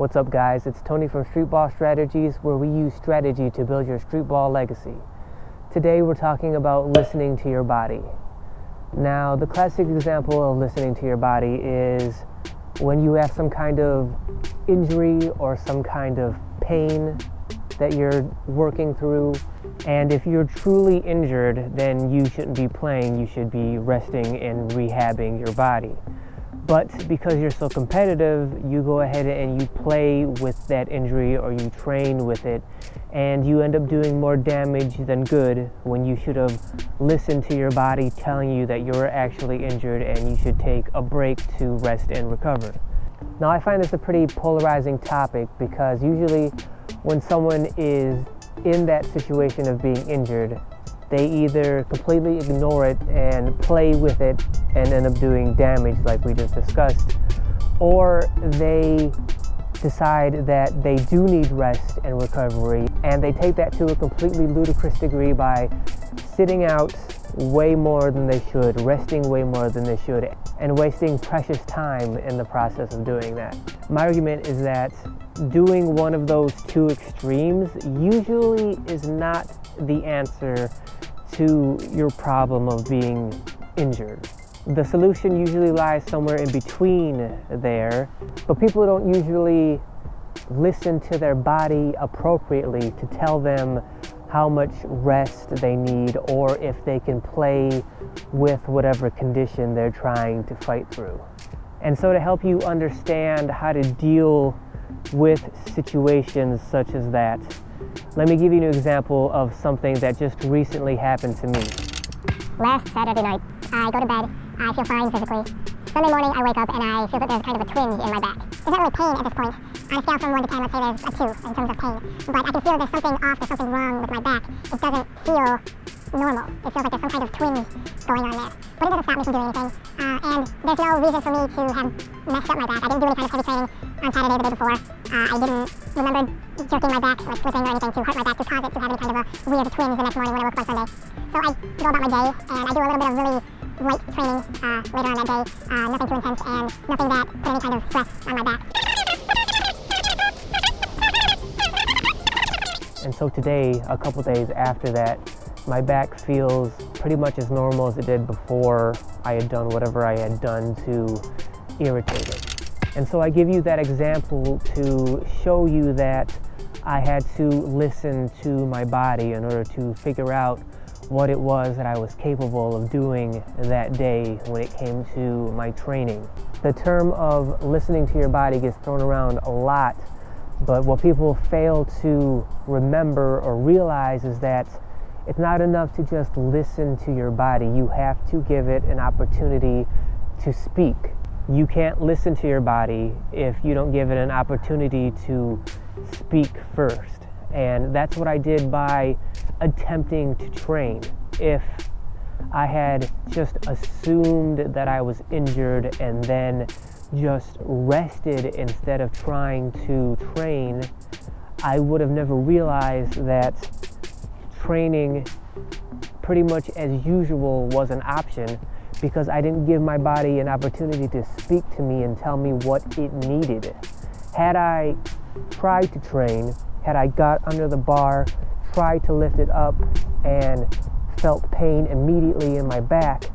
What's up, guys? It's Tony from Streetball Strategies, where we use strategy to build your streetball legacy. Today we're talking about listening to your body. Now, the classic example of listening to your body is when you have some kind of injury or some kind of pain that you're working through. And if you're truly injured, then you shouldn't be playing. You should be resting and rehabbing your body. But because you're so competitive, you go ahead and you play with that injury or you train with it, and you end up doing more damage than good when you should have listened to your body telling you that you're actually injured and you should take a break to rest and recover. Now, I find this a pretty polarizing topic because usually when someone is in that situation of being injured, they either completely ignore it and play with it and end up doing damage like we just discussed, or they decide that they do need rest and recovery, and they take that to a completely ludicrous degree by sitting out way more than they should, resting way more than they should, and wasting precious time in the process of doing that. My argument is that doing one of those two extremes usually is not the answer to your problem of being injured. The solution usually lies somewhere in between there, but people don't usually listen to their body appropriately to tell them how much rest they need or if they can play with whatever condition they're trying to fight through. And so to help you understand how to deal with situations such as that, let me give you an example of something that just recently happened to me. Last Saturday night, I go to bed, I feel fine physically. Sunday morning, I wake up and I feel that there's kind of a twinge in my back. There's not really pain at this point. On a scale from 1 to 10, let's say there's a 2 in terms of pain. But I can feel there's something off, there's something wrong with my back. It doesn't feel normal. It feels like there's some kind of twinge going on there. But it doesn't stop me from doing anything. And there's no reason for me to have messed up my back. I didn't do any kind of heavy training on Saturday the day before. I didn't remember jerking my back, like slipping or anything to hurt my back to cause it to have any kind of a weird twinge the next morning when I woke up on Sunday. So I go about my day and I do a little bit of really light training later on that day. Nothing too intense and nothing that put any kind of stress on my back. And so today, a couple days after that, my back feels pretty much as normal as it did before I had done whatever I had done to irritate it. And so I give you that example to show you that I had to listen to my body in order to figure out what it was that I was capable of doing that day when it came to my training. The term of listening to your body gets thrown around a lot, but what people fail to remember or realize is that it's not enough to just listen to your body. You have to give it an opportunity to speak. You can't listen to your body if you don't give it an opportunity to speak first. And that's what I did by attempting to train. If I had just assumed that I was injured and then just rested instead of trying to train, I would have never realized that training pretty much as usual was an option, because I didn't give my body an opportunity to speak to me and tell me what it needed. Had I tried to train, had I got under the bar, tried to lift it up, and felt pain immediately in my back,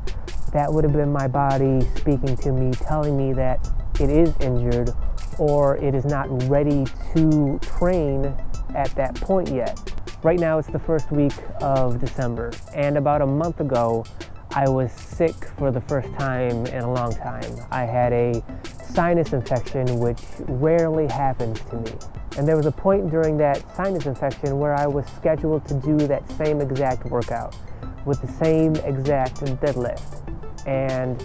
that would have been my body speaking to me, telling me that it is injured or it is not ready to train at that point yet. Right now it's the first week of December, and about a month ago I was sick for the first time in a long time. I had a sinus infection, which rarely happens to me. And there was a point during that sinus infection where I was scheduled to do that same exact workout with the same exact deadlift. And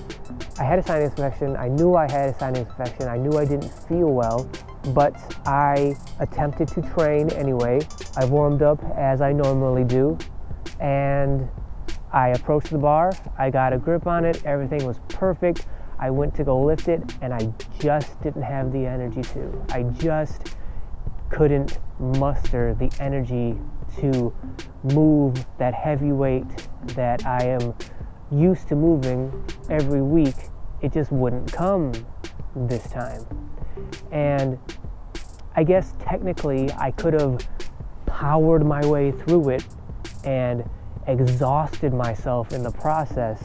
I had a sinus infection. I knew I had a sinus infection. I knew I didn't feel well, but I attempted to train anyway. I warmed up as I normally do, and I approached the bar. I got a grip on it. Everything was perfect. I went to go lift it, and I just didn't have the energy to. I just couldn't muster the energy to move that heavy weight that I am used to moving every week. It just wouldn't come this time. And I guess technically I could have powered my way through it and exhausted myself in the process,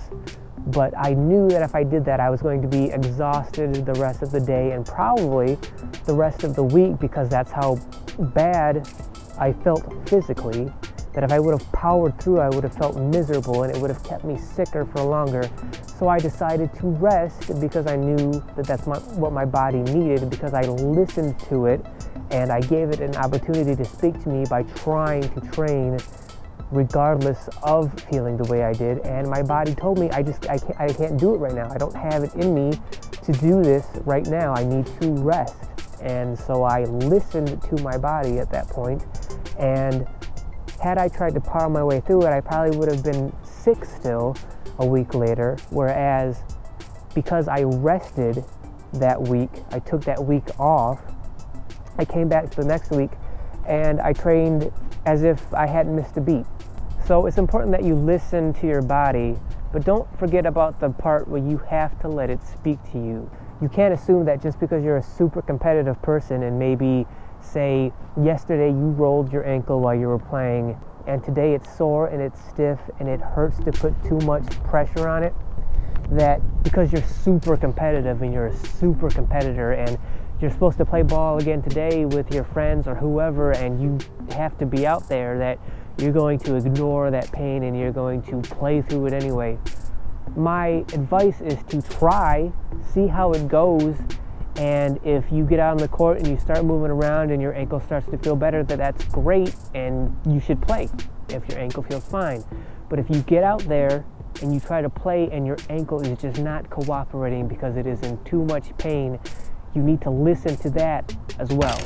but I knew that if I did that, I was going to be exhausted the rest of the day and probably the rest of the week, because that's how bad I felt physically, that if I would have powered through, I would have felt miserable and it would have kept me sicker for longer. So I decided to rest because I knew that that's what my body needed, because I listened to it and I gave it an opportunity to speak to me by trying to train regardless of feeling the way I did. And my body told me, I can't do it right now. I don't have it in me to do this right now. I need to rest. And so I listened to my body at that point, and had I tried to power my way through it, I probably would have been sick still a week later. Whereas because I rested that week, I took that week off, I came back the next week and I trained as if I hadn't missed a beat. So it's important that you listen to your body, but don't forget about the part where you have to let it speak to you. You can't assume that just because you're a super competitive person and maybe say yesterday you rolled your ankle while you were playing and today it's sore and it's stiff and it hurts to put too much pressure on it, that because you're super competitive and you're a super competitor and you're supposed to play ball again today with your friends or whoever and you have to be out there, that you're going to ignore that pain and you're going to play through it anyway. My advice is to try, see how it goes, and if you get out on the court and you start moving around and your ankle starts to feel better, that's great and you should play if your ankle feels fine. But if you get out there and you try to play and your ankle is just not cooperating because it is in too much pain, you need to listen to that as well.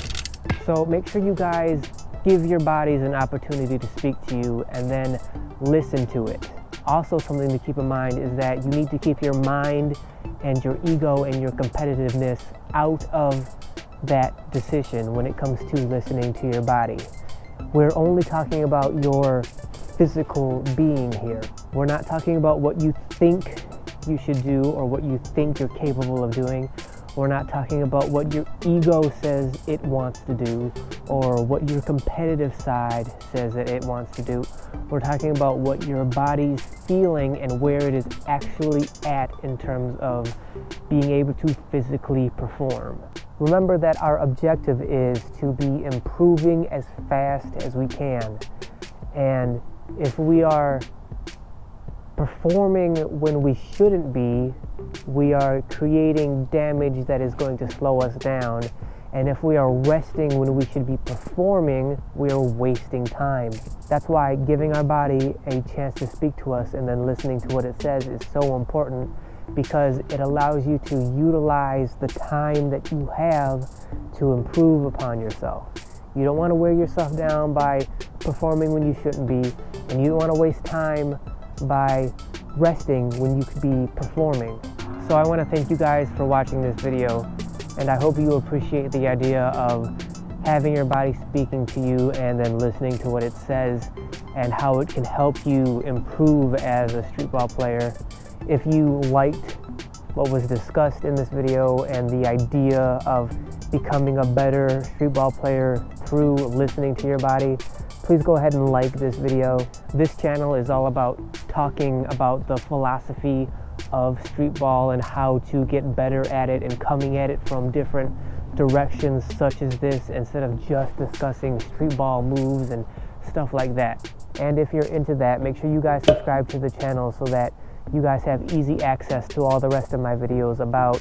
So make sure you guys give your bodies an opportunity to speak to you and then listen to it. Also, something to keep in mind is that you need to keep your mind and your ego and your competitiveness out of that decision when it comes to listening to your body. We're only talking about your physical being here. We're not talking about what you think you should do or what you think you're capable of doing. We're not talking about what your ego says it wants to do or what your competitive side says that it wants to do. We're talking about what your body's feeling and where it is actually at in terms of being able to physically perform. Remember that our objective is to be improving as fast as we can. And if we are performing when we shouldn't be, we are creating damage that is going to slow us down. And if we are resting when we should be performing, we are wasting time. That's why giving our body a chance to speak to us and then listening to what it says is so important, because it allows you to utilize the time that you have to improve upon yourself. You don't want to wear yourself down by performing when you shouldn't be, and you don't want to waste time by resting when you could be performing. So I want to thank you guys for watching this video, and I hope you appreciate the idea of having your body speaking to you and then listening to what it says and how it can help you improve as a streetball player. If you liked what was discussed in this video and the idea of becoming a better streetball player through listening to your body, please go ahead and like this video. This channel is all about talking about the philosophy of streetball and how to get better at it and coming at it from different directions such as this, instead of just discussing streetball moves and stuff like that. And if you're into that, make sure you guys subscribe to the channel so that you guys have easy access to all the rest of my videos about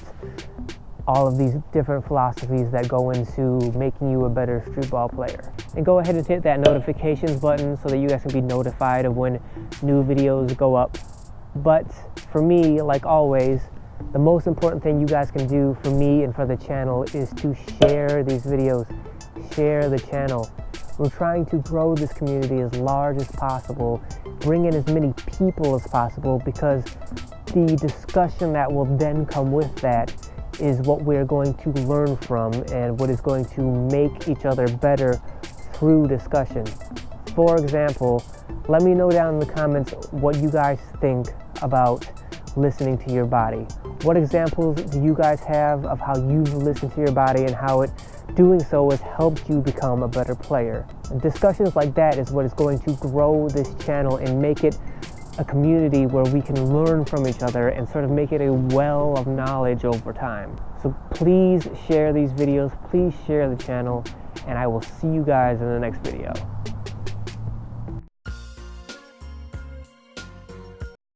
all of these different philosophies that go into making you a better streetball player. And go ahead and hit that notifications button so that you guys can be notified of when new videos go up. But for me, like always, the most important thing you guys can do for me and for the channel is to share these videos, share the channel. We're trying to grow this community as large as possible, bring in as many people as possible, because the discussion that will then come with that is what we're going to learn from and what is going to make each other better through discussion. For example, let me know down in the comments what you guys think about listening to your body? What examples do you guys have of how you've listened to your body and how doing so has helped you become a better player? And discussions like that is what is going to grow this channel and make it a community where we can learn from each other and sort of make it a well of knowledge over time. So please share these videos, please share the channel, and I will see you guys in the next video.